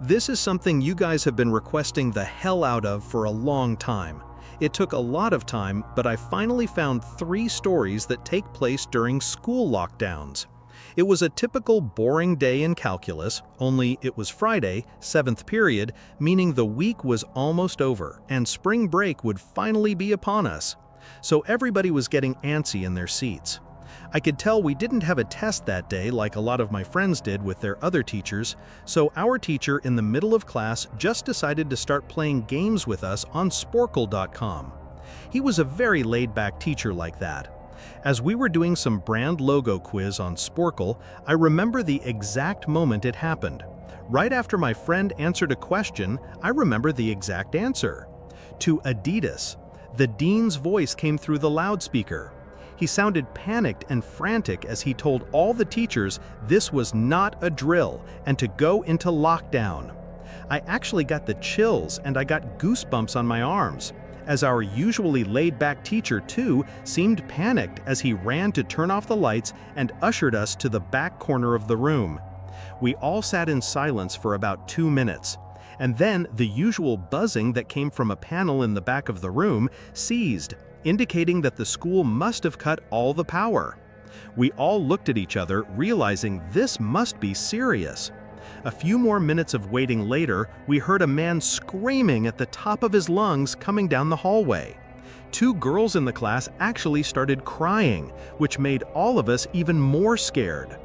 This is something you guys have been requesting the hell out of for a long time. It took a lot of time, but I finally found 3 stories that take place during school lockdowns. It was a typical boring day in calculus, only it was Friday, 7th period, meaning the week was almost over and spring break would finally be upon us. So everybody was getting antsy in their seats. I could tell we didn't have a test that day like a lot of my friends did with their other teachers, so our teacher in the middle of class just decided to start playing games with us on sporkle.com. He was a very laid-back teacher like that. As we were doing some brand logo quiz on Sporkle, I remember the exact moment it happened. Right after my friend answered a question, I remember the exact answer. To Adidas. The dean's voice came through the loudspeaker. He sounded panicked and frantic as he told all the teachers this was not a drill and to go into lockdown. I actually got the chills and I got goosebumps on my arms, as our usually laid-back teacher too seemed panicked as he ran to turn off the lights and ushered us to the back corner of the room. We all sat in silence for about 2 minutes, and then the usual buzzing that came from a panel in the back of the room ceased, indicating that the school must have cut all the power. We all looked at each other, realizing this must be serious. A few more minutes of waiting later, we heard a man screaming at the top of his lungs coming down the hallway. 2 girls in the class actually started crying, which made all of us even more scared.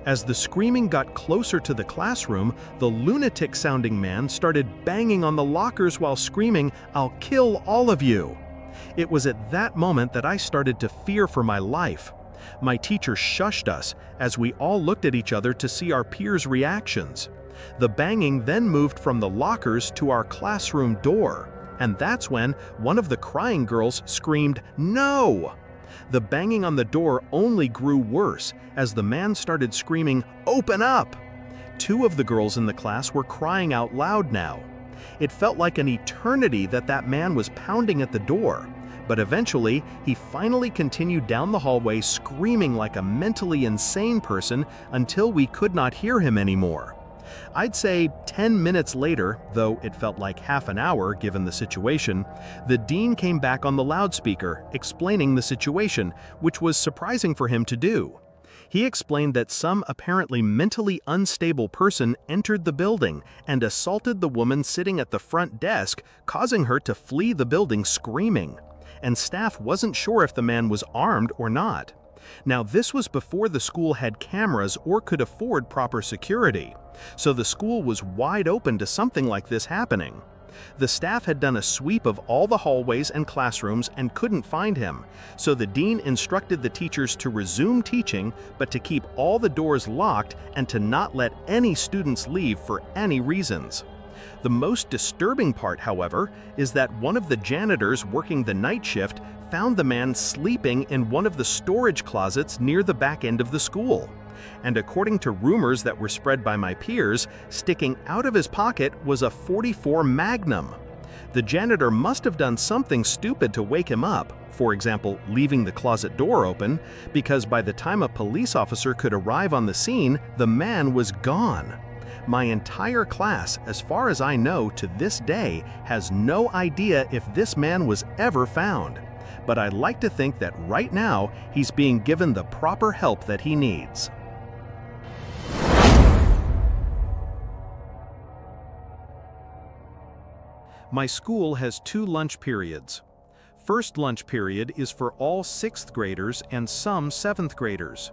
As the screaming got closer to the classroom, the lunatic-sounding man started banging on the lockers while screaming, "I'll kill all of you." It was at that moment that I started to fear for my life. My teacher shushed us as we all looked at each other to see our peers' reactions. The banging then moved from the lockers to our classroom door, and that's when one of the crying girls screamed, "No!" The banging on the door only grew worse as the man started screaming, "Open up!" 2 of the girls in the class were crying out loud now. It felt like an eternity that man was pounding at the door, but eventually he finally continued down the hallway screaming like a mentally insane person until we could not hear him anymore. I'd say 10 minutes later, though it felt like half an hour given the situation, the dean came back on the loudspeaker explaining the situation, which was surprising for him to do. He explained that some apparently mentally unstable person entered the building and assaulted the woman sitting at the front desk, causing her to flee the building screaming. And staff wasn't sure if the man was armed or not. Now, this was before the school had cameras or could afford proper security, so the school was wide open to something like this happening. The staff had done a sweep of all the hallways and classrooms and couldn't find him, so the dean instructed the teachers to resume teaching, but to keep all the doors locked and to not let any students leave for any reasons. The most disturbing part, however, is that one of the janitors working the night shift found the man sleeping in one of the storage closets near the back end of the school. And according to rumors that were spread by my peers, sticking out of his pocket was a .44 Magnum. The janitor must have done something stupid to wake him up, for example, leaving the closet door open, because by the time a police officer could arrive on the scene, the man was gone. My entire class, as far as I know to this day, has no idea if this man was ever found. But I'd like to think that right now, he's being given the proper help that he needs. My school has 2 lunch periods. First lunch period is for all 6th graders and some 7th graders.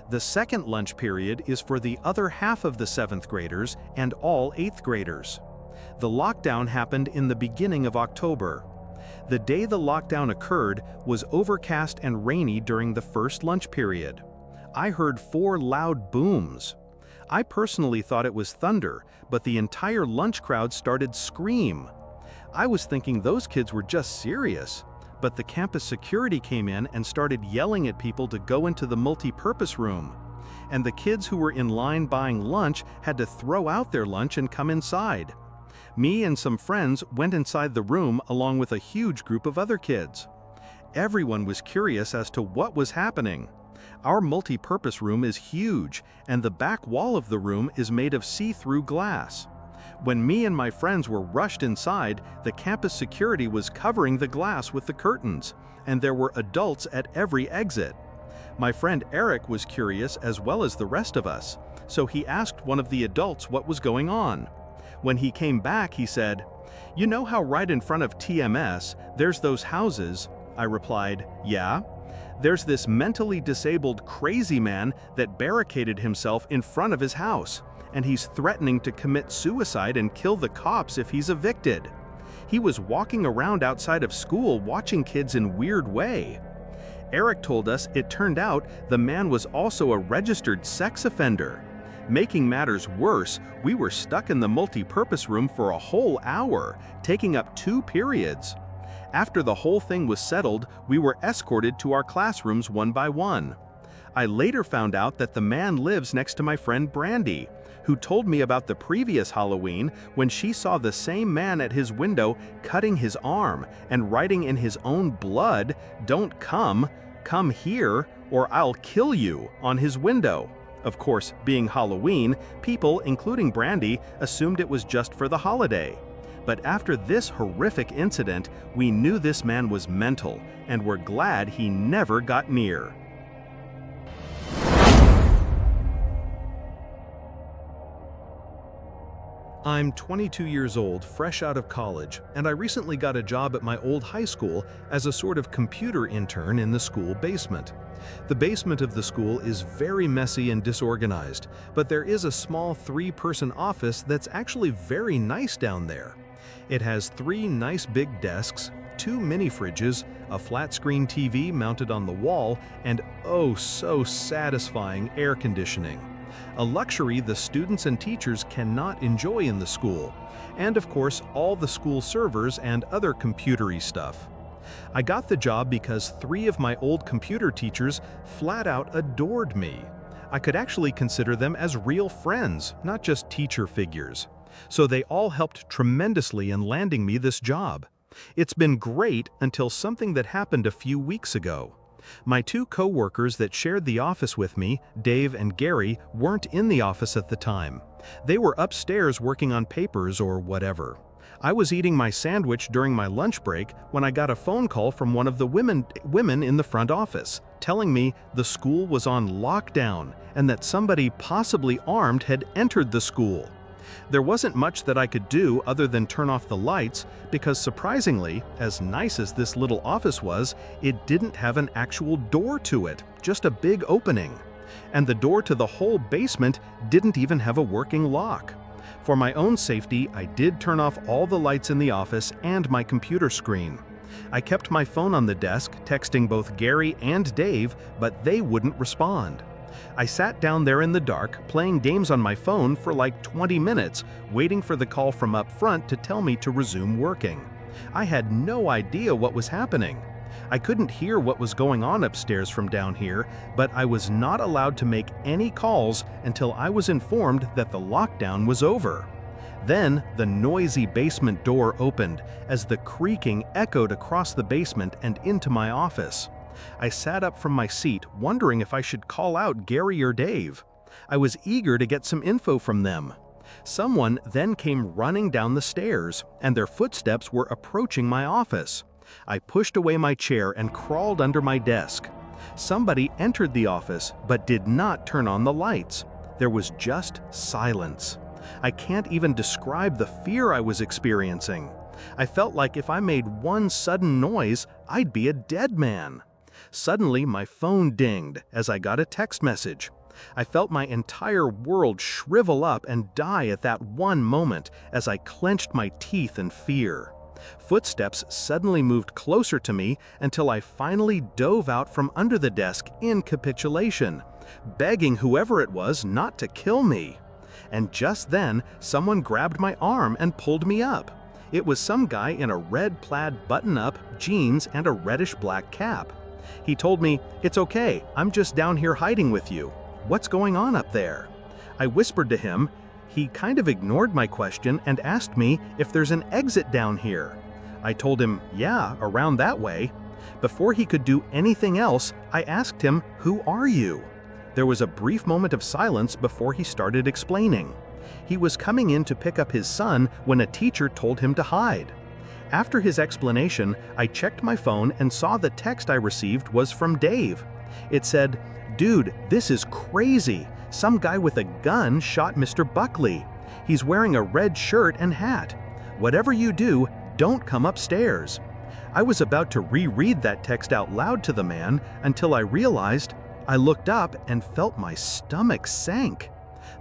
The second lunch period is for the other half of the 7th graders and all 8th graders. The lockdown happened in the beginning of October. The day the lockdown occurred was overcast and rainy during the first lunch period. I heard 4 loud booms. I personally thought it was thunder, but the entire lunch crowd started scream. I was thinking those kids were just serious, but the campus security came in and started yelling at people to go into the multi-purpose room. And the kids who were in line buying lunch had to throw out their lunch and come inside. Me and some friends went inside the room along with a huge group of other kids. Everyone was curious as to what was happening. Our multi-purpose room is huge, and the back wall of the room is made of see-through glass. When me and my friends were rushed inside, the campus security was covering the glass with the curtains, and there were adults at every exit. My friend Eric was curious as well as the rest of us, so he asked one of the adults what was going on. When he came back, he said, "You know how right in front of TMS, there's those houses?" I replied, "Yeah." "There's this mentally disabled crazy man that barricaded himself in front of his house, and he's threatening to commit suicide and kill the cops if he's evicted. He was walking around outside of school watching kids in weird way." Eric told us it turned out the man was also a registered sex offender. Making matters worse, we were stuck in the multi-purpose room for a whole hour, taking up 2 periods. After the whole thing was settled, we were escorted to our classrooms one by one. I later found out that the man lives next to my friend Brandy, who told me about the previous Halloween when she saw the same man at his window cutting his arm and writing in his own blood, "Don't come here, or I'll kill you," on his window. Of course, being Halloween, people, including Brandy, assumed it was just for the holiday. But after this horrific incident, we knew this man was mental, and were glad he never got near. I'm 22 years old, fresh out of college, and I recently got a job at my old high school as a sort of computer intern in the school basement. The basement of the school is very messy and disorganized, but there is a small 3-person office that's actually very nice down there. It has 3 nice big desks, 2 mini fridges, a flat-screen TV mounted on the wall, and oh so satisfying air conditioning. A luxury the students and teachers cannot enjoy in the school, and of course all the school servers and other computery stuff. I got the job because 3 of my old computer teachers flat out adored me. I could actually consider them as real friends, not just teacher figures. So they all helped tremendously in landing me this job. It's been great until something that happened a few weeks ago. My 2 co-workers that shared the office with me, Dave and Gary, weren't in the office at the time. They were upstairs working on papers or whatever. I was eating my sandwich during my lunch break when I got a phone call from one of the women in the front office, telling me the school was on lockdown and that somebody possibly armed had entered the school. There wasn't much that I could do other than turn off the lights because, surprisingly, as nice as this little office was, it didn't have an actual door to it, just a big opening. And the door to the whole basement didn't even have a working lock. For my own safety, I did turn off all the lights in the office and my computer screen. I kept my phone on the desk, texting both Gary and Dave, but they wouldn't respond. I sat down there in the dark, playing games on my phone for like 20 minutes, waiting for the call from up front to tell me to resume working. I had no idea what was happening. I couldn't hear what was going on upstairs from down here, but I was not allowed to make any calls until I was informed that the lockdown was over. Then the noisy basement door opened as the creaking echoed across the basement and into my office. I sat up from my seat, wondering if I should call out Gary or Dave. I was eager to get some info from them. Someone then came running down the stairs, and their footsteps were approaching my office. I pushed away my chair and crawled under my desk. Somebody entered the office, but did not turn on the lights. There was just silence. I can't even describe the fear I was experiencing. I felt like if I made one sudden noise, I'd be a dead man. Suddenly, my phone dinged as I got a text message. I felt my entire world shrivel up and die at that one moment as I clenched my teeth in fear. Footsteps suddenly moved closer to me until I finally dove out from under the desk in capitulation, begging whoever it was not to kill me. And just then, someone grabbed my arm and pulled me up. It was some guy in a red plaid button-up, jeans, and a reddish-black cap. He told me, "It's okay, I'm just down here hiding with you. What's going on up there?" I whispered to him. He kind of ignored my question and asked me if there's an exit down here. I told him, yeah, around that way. Before he could do anything else, I asked him, "Who are you?" There was a brief moment of silence before he started explaining. He was coming in to pick up his son when a teacher told him to hide. After his explanation, I checked my phone and saw the text I received was from Dave. It said, "Dude, this is crazy. Some guy with a gun shot Mr. Buckley. He's wearing a red shirt and hat. Whatever you do, don't come upstairs." I was about to reread that text out loud to the man until I realized I looked up and felt my stomach sank.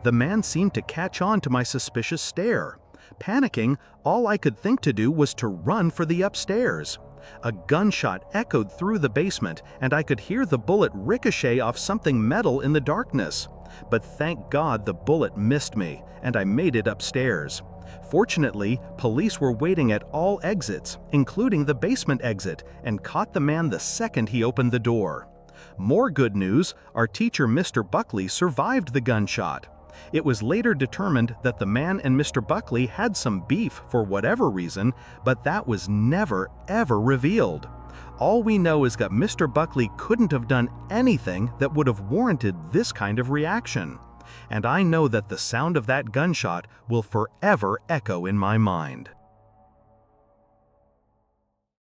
The man seemed to catch on to my suspicious stare. Panicking, all I could think to do was to run for the upstairs. A gunshot echoed through the basement, and I could hear the bullet ricochet off something metal in the darkness. But thank God the bullet missed me, and I made it upstairs. Fortunately, police were waiting at all exits, including the basement exit, and caught the man the second he opened the door. More good news, our teacher Mr. Buckley survived the gunshot. It was later determined that the man and Mr. Buckley had some beef for whatever reason, but that was never, ever revealed. All we know is that Mr. Buckley couldn't have done anything that would have warranted this kind of reaction. And I know that the sound of that gunshot will forever echo in my mind.